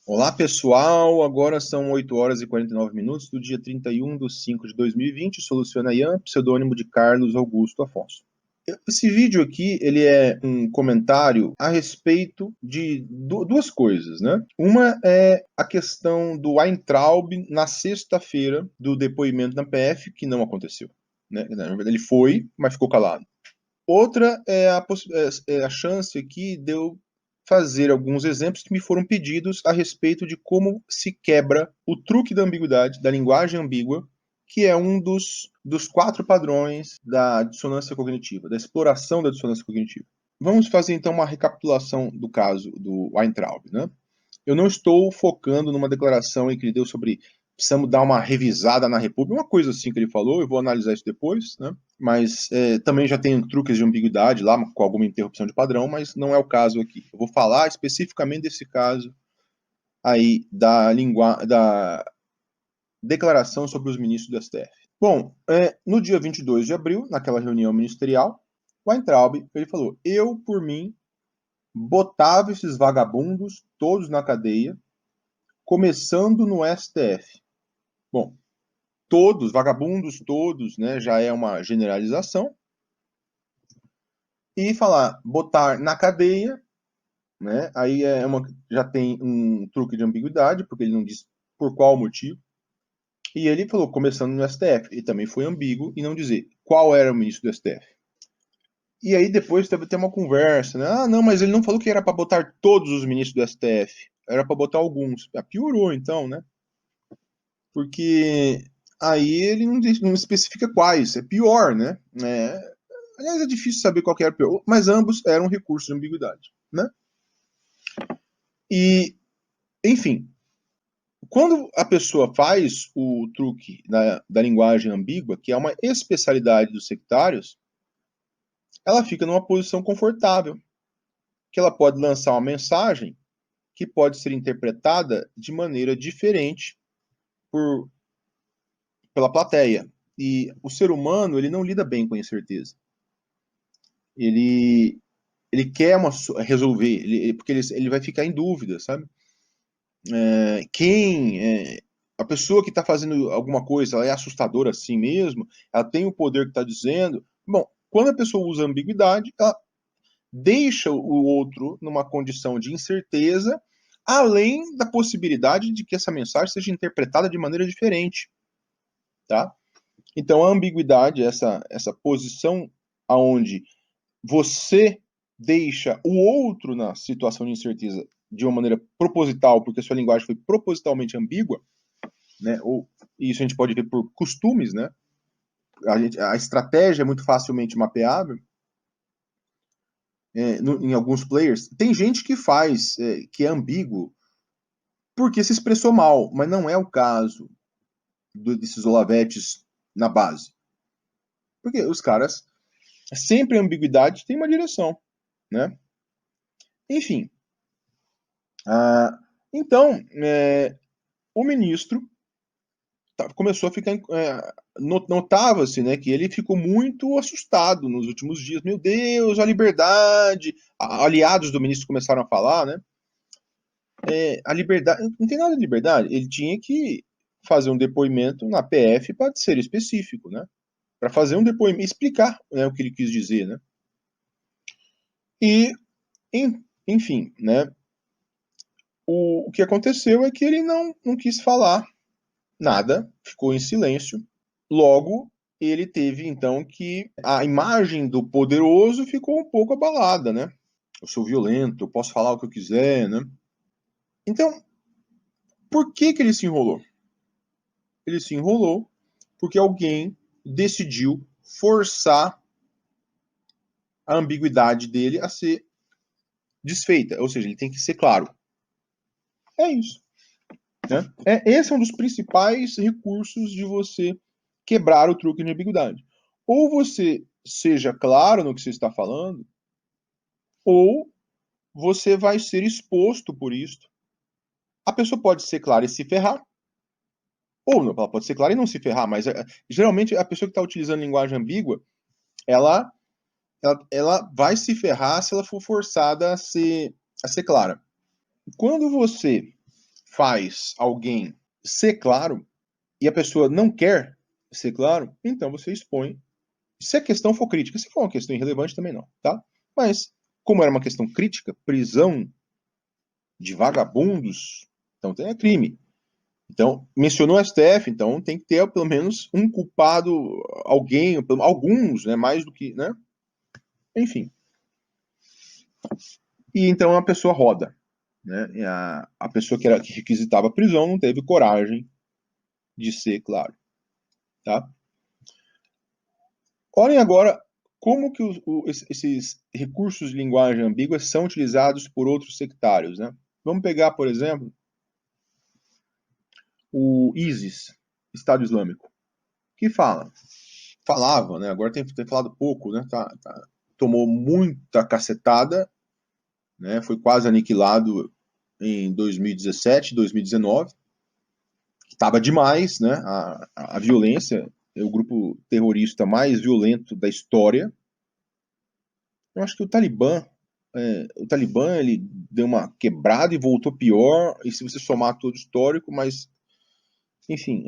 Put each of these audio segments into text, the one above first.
Olá, pessoal. Agora são 8 horas e 49 minutos do dia 31/5/2020. Sou Luciano Ayan, pseudônimo de Carlos Augusto Afonso. Esse vídeo aqui, ele é um comentário a respeito de duas coisas, né? Uma é a questão do Weintraub na sexta-feira do depoimento na PF, que não aconteceu, né? Na verdade, ele foi, mas ficou calado. Outra é a chance aqui de eu fazer alguns exemplos que me foram pedidos a respeito de como se quebra o truque da ambiguidade, da linguagem ambígua, que é um dos 4 padrões da dissonância cognitiva, da exploração da dissonância cognitiva. Vamos fazer então uma recapitulação do caso do Weintraub, né? Eu não estou focando numa declaração em que ele deu sobre precisamos dar uma revisada na República, uma coisa assim que ele falou, eu vou analisar isso depois, né? Mas também já tem truques de ambiguidade lá, com alguma interrupção de padrão, mas não é o caso aqui. Eu vou falar especificamente desse caso aí da declaração sobre os ministros do STF. Bom, no dia 22 de abril, naquela reunião ministerial, o Weintraub, ele falou, eu, por mim, botava esses vagabundos todos na cadeia, começando no STF. Bom, todos, vagabundos todos, né, já é uma generalização. E falar, botar na cadeia, né, aí já tem um truque de ambiguidade, porque ele não diz por qual motivo. E ele falou, começando no STF, ele também foi ambíguo em não dizer qual era o ministro do STF. E aí depois teve até uma conversa, né? Ah, não, mas ele não falou que era para botar todos os ministros do STF, era para botar alguns. Ah, piorou então, né? Porque aí ele não especifica quais, é pior, né? Aliás, é difícil saber qual que era pior, mas ambos eram recursos de ambiguidade, né? E, enfim, quando a pessoa faz o truque da linguagem ambígua, que é uma especialidade dos sectários, ela fica numa posição confortável, que ela pode lançar uma mensagem que pode ser interpretada de maneira diferente por, pela plateia. E o ser humano, ele não lida bem com a incerteza. Ele, ele quer resolver, porque ele vai ficar em dúvida, sabe? A pessoa que está fazendo alguma coisa, ela é assustadora assim mesmo, ela tem o poder que está dizendo. Bom, quando a pessoa usa ambiguidade, ela deixa o outro numa condição de incerteza, além da possibilidade de que essa mensagem seja interpretada de maneira diferente, tá? Então, a ambiguidade, essa posição aonde você deixa o outro na situação de incerteza de uma maneira proposital, porque a sua linguagem foi propositalmente ambígua, né? Ou isso a gente pode ver por costumes, né? A estratégia é muito facilmente mapeável em alguns players. Tem gente que faz, que é ambíguo, porque se expressou mal, mas não é o caso desses Olavetes na base. Porque os caras, sempre a ambiguidade tem uma direção, né? Enfim. Ah, então, o ministro começou a ficar. Notava-se, né, que ele ficou muito assustado nos últimos dias. Meu Deus, a liberdade. Aliados do ministro começaram a falar, né? A liberdade. Não tem nada de liberdade. Ele tinha que fazer um depoimento na PF para ser específico, né? Para fazer um depoimento, explicar, né, o que ele quis dizer, né? E, enfim, né? O que aconteceu é que ele não quis falar nada, ficou em silêncio. Logo, ele teve então que a imagem do poderoso ficou um pouco abalada, né? Eu sou violento, eu posso falar o que eu quiser, né? Então, por que ele se enrolou? Ele se enrolou porque alguém decidiu forçar a ambiguidade dele a ser desfeita, ou seja, ele tem que ser claro. É isso. Né? Esse é um dos principais recursos de você quebrar o truque de ambiguidade. Ou você seja claro no que você está falando, ou você vai ser exposto por isso. A pessoa pode ser clara e se ferrar, ou não, ela pode ser clara e não se ferrar, mas geralmente a pessoa que está utilizando linguagem ambígua, ela, ela vai se ferrar se ela for forçada a ser clara. Quando você faz alguém ser claro e a pessoa não quer ser claro, então você expõe. Se a questão for crítica, se for uma questão irrelevante também não, tá? Mas, como era uma questão crítica, prisão de vagabundos, então é crime. Então, mencionou o STF, então tem que ter pelo menos um culpado, alguém, alguns, né? Mais do que, né? Enfim. E então a pessoa roda. Né? E a pessoa que requisitava a prisão não teve coragem de ser claro. Tá? Olhem agora como que esses recursos de linguagem ambígua são utilizados por outros sectários. Né? Vamos pegar, por exemplo, o ISIS, Estado Islâmico, que falava, né? Agora tem falado pouco, né? Tomou muita cacetada, né? Foi quase aniquilado em 2017, 2019. Estava demais, né? A violência, é o grupo terrorista mais violento da história. Eu acho que o Talibã ele deu uma quebrada e voltou pior, e se você somar todo o histórico, mas, enfim,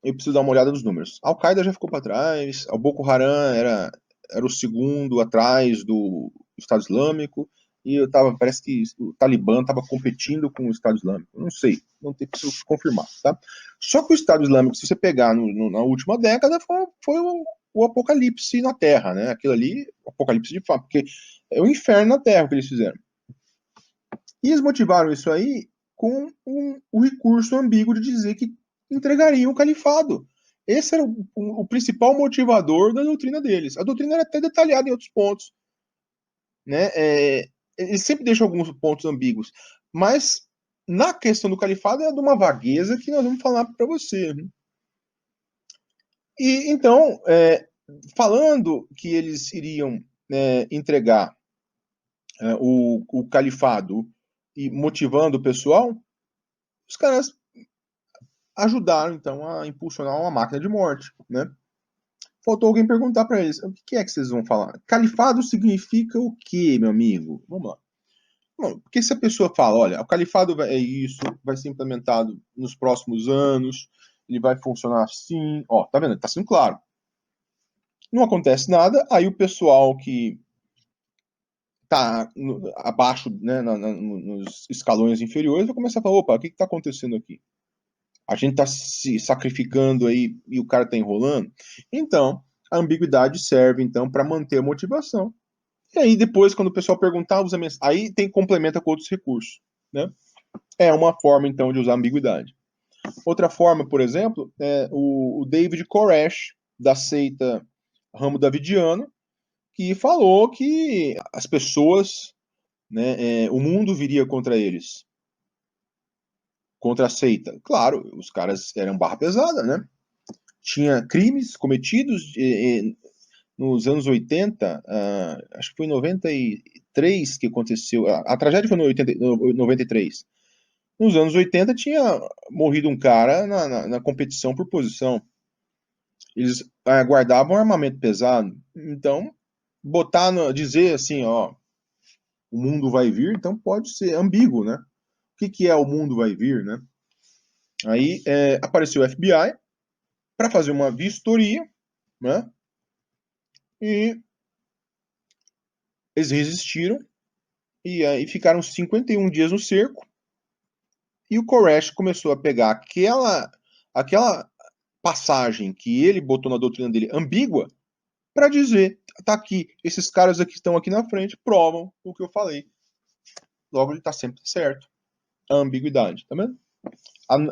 eu preciso dar uma olhada nos números. A Al-Qaeda já ficou para trás, o Boko Haram era o segundo atrás do Estado Islâmico, e parece que o Talibã estava competindo com o Estado Islâmico. Não sei, não tem preciso confirmar, tá? Só que o Estado Islâmico, se você pegar na última década, foi o apocalipse na Terra, né? Aquilo ali, o apocalipse de fato, porque é o inferno na Terra que eles fizeram. E eles motivaram isso aí com o recurso ambíguo de dizer que entregariam o califado. Esse era o principal motivador da doutrina deles. A doutrina era até detalhada em outros pontos. Né? Eles sempre deixam alguns pontos ambíguos. Mas na questão do califado é de uma vagueza que nós vamos falar para você. E então, falando que eles iriam entregar o califado e motivando o pessoal, os caras ajudaram então a impulsionar uma máquina de morte, né? Faltou alguém perguntar para eles: o que é que vocês vão falar? Califado significa o quê, meu amigo? Vamos lá. Bom, porque se a pessoa fala, olha, o califado é isso, vai ser implementado nos próximos anos, ele vai funcionar assim, ó, tá vendo? Tá sendo claro. Não acontece nada, aí o pessoal que tá abaixo, né, nos escalões inferiores, vai começar a falar, opa, o que está acontecendo aqui? A gente está se sacrificando aí e o cara está enrolando? Então, a ambiguidade serve, então, para manter a motivação. E aí, depois, quando o pessoal perguntar, usa aí complementa com outros recursos, né? É uma forma, então, de usar ambiguidade. Outra forma, por exemplo, é o David Koresh, da seita ramo davidiano, que falou que as pessoas, né, o mundo viria contra eles, contra a seita. Claro, os caras eram barra pesada, né? Tinha crimes cometidos nos anos 80, acho que foi em 93 que aconteceu, a tragédia foi no 93. Nos anos 80 tinha morrido um cara na competição por posição. Eles guardavam armamento pesado. Então, dizer assim, ó, o mundo vai vir, então pode ser ambíguo, né? O que é o mundo vai vir, né? Aí apareceu o FBI para fazer uma vistoria, né? E eles resistiram e aí ficaram 51 dias no cerco. E o Koresh começou a pegar aquela passagem que ele botou na doutrina dele ambígua para dizer, tá aqui, esses caras aqui estão aqui na frente, provam o que eu falei. Logo, ele está sempre certo. A ambiguidade, tá vendo?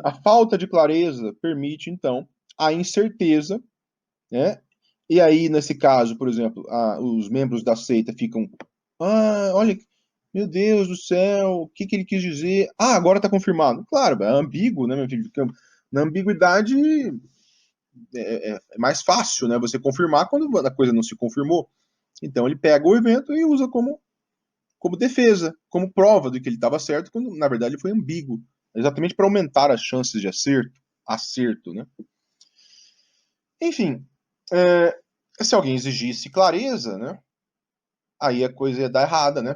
A falta de clareza permite, então, a incerteza, né? E aí, nesse caso, por exemplo, os membros da seita ficam, olha, meu Deus do céu, o que ele quis dizer? Agora está confirmado. Claro, é ambíguo, né, meu filho? Na ambiguidade é mais fácil, né? Você confirmar quando a coisa não se confirmou. Então ele pega o evento e usa como defesa, como prova de que ele estava certo, quando na verdade ele foi ambíguo, exatamente para aumentar as chances de acerto, né? Enfim, se alguém exigisse clareza, né? Aí a coisa ia dar errada, né?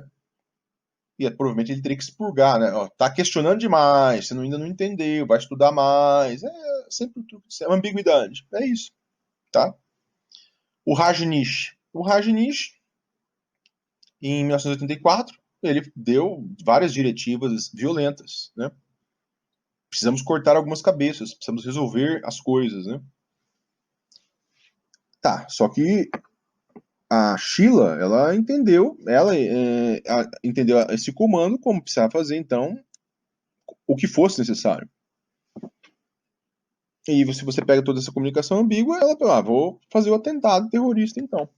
E provavelmente ele teria que expurgar, né? Ó, tá questionando demais, você ainda não entendeu, vai estudar mais. É sempre o truque, é uma ambiguidade. É isso, tá? O Rajneesh. O Rajneesh, em 1984, ele deu várias diretivas violentas, né? Precisamos cortar algumas cabeças, precisamos resolver as coisas, né? Tá, só que a Sheila, ela entendeu esse comando como precisava fazer, então, o que fosse necessário. E se você pega toda essa comunicação ambígua, ela fala, vou fazer o atentado terrorista, então.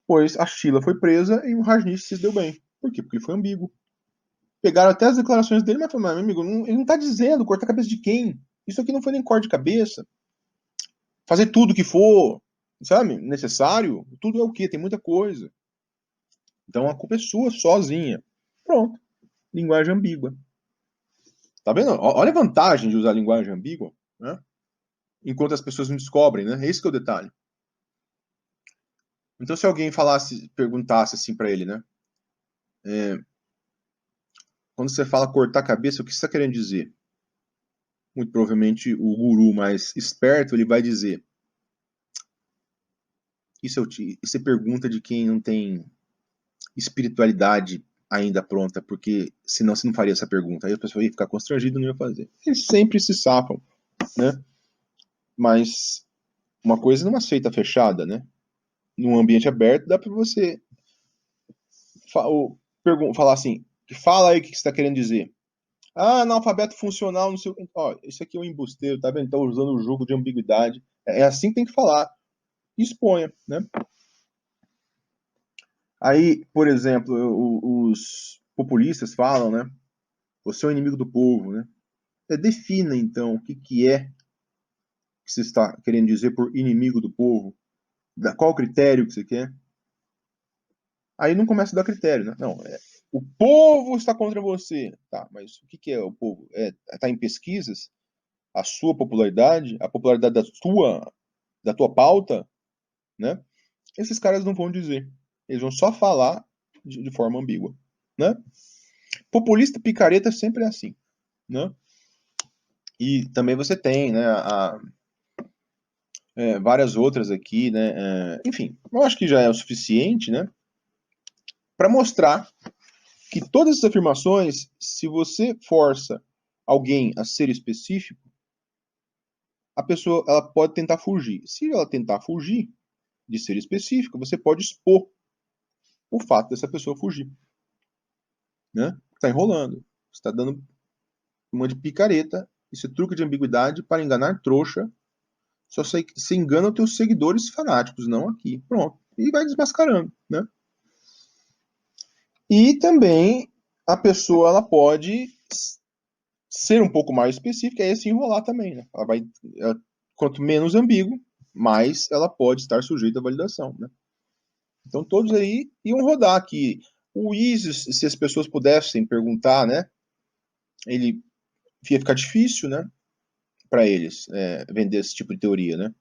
Pois a Sheila foi presa e o Rajneesh se deu bem. Por quê? Porque ele foi ambíguo. Pegaram até as declarações dele, mas falaram, meu amigo, ele não tá dizendo cortar a cabeça de quem. Isso aqui não foi nem corte de cabeça. Fazer tudo que for, sabe, necessário, tudo é o quê? Tem muita coisa. Então a culpa é sua, sozinha. Pronto. Linguagem ambígua. Tá vendo? Olha a vantagem de usar linguagem ambígua, né? Enquanto as pessoas não descobrem, né? Esse que é o detalhe. Então, se alguém perguntasse assim para ele, né? Quando você fala cortar a cabeça, o que você está querendo dizer? Muito provavelmente o guru mais esperto ele vai dizer: isso é pergunta de quem não tem espiritualidade ainda pronta, porque senão você não faria essa pergunta. Aí a pessoa ia ficar constrangida e não ia fazer. Eles sempre se safam, né? Mas uma coisa numa seita fechada, né? Num ambiente aberto, dá para você falar assim: fala aí o que você está querendo dizer. Ah, analfabeto funcional, não sei o que. Ó, isso aqui é um embusteiro, tá vendo? Tá usando o jogo de ambiguidade. É assim que tem que falar. Exponha, né? Aí, por exemplo, os populistas falam, né? Você é o inimigo do povo, né? Defina, então, o que é que você está querendo dizer por inimigo do povo. Qual critério que você quer? Aí não começa a dar critério, né? Não, o povo está contra você. Tá, mas o que é o povo? Tá em pesquisas? A sua popularidade? A popularidade da tua pauta? Né? Esses caras não vão dizer. Eles vão só falar de forma ambígua, né? Populista picareta sempre é assim, né? E também você tem, né, várias outras aqui, né? Enfim, eu acho que já é o suficiente, né? Para mostrar que todas essas afirmações, se você força alguém a ser específico, a pessoa ela pode tentar fugir. Se ela tentar fugir de ser específica, você pode expor o fato dessa pessoa fugir, né? Está enrolando, está dando uma de picareta, isso é truque de ambiguidade para enganar trouxa. Só se engana os teus seguidores fanáticos, não aqui. Pronto. E vai desmascarando, né? E também a pessoa ela pode ser um pouco mais específica e se enrolar também, né? Quanto menos ambíguo, mais ela pode estar sujeita à validação, né? Então todos aí iam rodar aqui. O ISIS, se as pessoas pudessem perguntar, né? Ele ia ficar difícil, né? Para eles vender esse tipo de teoria, né?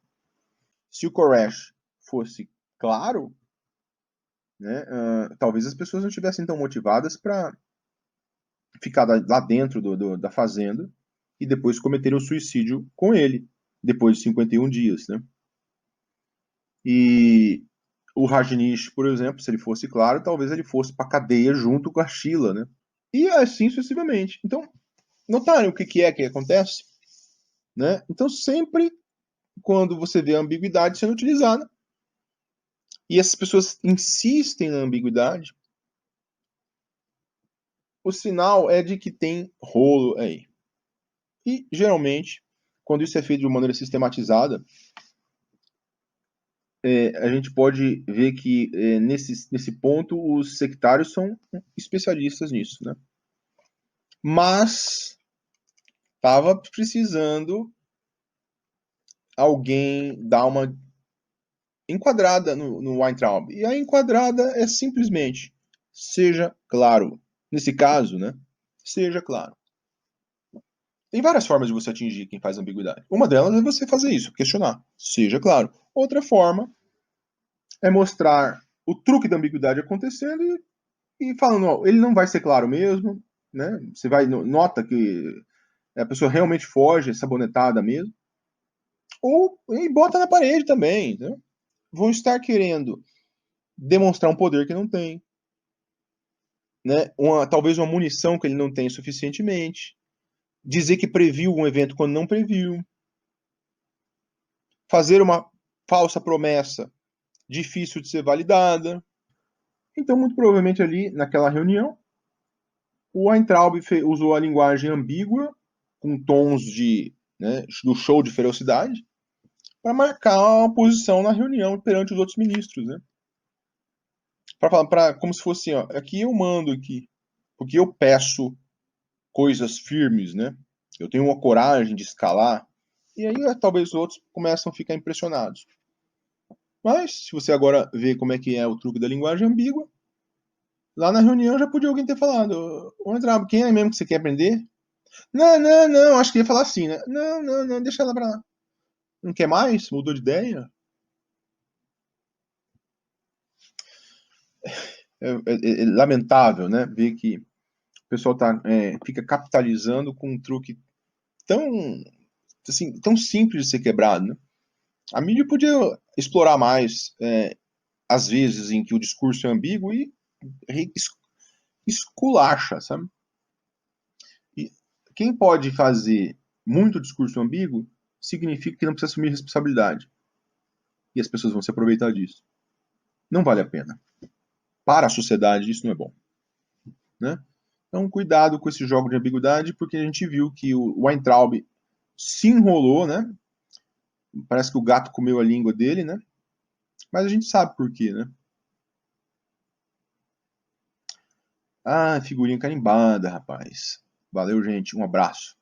Se o Koresh fosse claro, né? Talvez as pessoas não estivessem tão motivadas para ficar lá dentro da fazenda e depois cometerem o suicídio com ele, depois de 51 dias, né? E o Rajneesh, por exemplo, se ele fosse claro, talvez ele fosse para cadeia junto com a Sheila, né? E assim sucessivamente. Então, notaram o que é que acontece? Né? Então, sempre quando você vê a ambiguidade sendo utilizada, e essas pessoas insistem na ambiguidade, o sinal é de que tem rolo aí. E, geralmente, quando isso é feito de uma maneira sistematizada, a gente pode ver que nesse ponto os sectários são especialistas nisso, né? Mas estava precisando alguém dar uma enquadrada no Weintraub. E a enquadrada é simplesmente seja claro. Nesse caso, né? Seja claro. Tem várias formas de você atingir quem faz ambiguidade. Uma delas é você fazer isso, questionar. Seja claro. Outra forma é mostrar o truque da ambiguidade acontecendo e e falando, ó, ele não vai ser claro mesmo, né? Você vai, nota que a pessoa realmente foge, é sabonetada mesmo, ou e bota na parede também, né? Vão estar querendo demonstrar um poder que não tem, né? Talvez uma munição que ele não tem suficientemente, dizer que previu um evento quando não previu, fazer uma falsa promessa difícil de ser validada. Então, muito provavelmente ali naquela reunião, o Weintraub usou a linguagem ambígua, com tons né, do show de ferocidade, para marcar uma posição na reunião perante os outros ministros, né? Para falar, como se fosse, ó, aqui eu mando aqui, porque eu peço coisas firmes, né? Eu tenho uma coragem de escalar. E aí talvez os outros começam a ficar impressionados. Mas, se você agora vê como é que é o truque da linguagem ambígua, lá na reunião já podia alguém ter falado, ô Andrabo, quem é mesmo que você quer aprender? Não, não, não, acho que ia falar assim, né? Não, não, não, deixa ela pra lá. Não quer mais? Mudou de ideia? É lamentável, né? Ver que o pessoal fica capitalizando com um truque tão, assim, tão simples de ser quebrado, né? A mídia podia explorar mais as vezes em que o discurso é ambíguo e esculacha, sabe? E quem pode fazer muito discurso ambíguo significa que não precisa assumir responsabilidade. E as pessoas vão se aproveitar disso. Não vale a pena. Para a sociedade, isso não é bom. Né? Então, cuidado com esse jogo de ambiguidade, porque a gente viu que o Weintraub se enrolou, né? Parece que o gato comeu a língua dele, né? Mas a gente sabe por quê, né? Ah, figurinha carimbada, rapaz. Valeu, gente. Um abraço.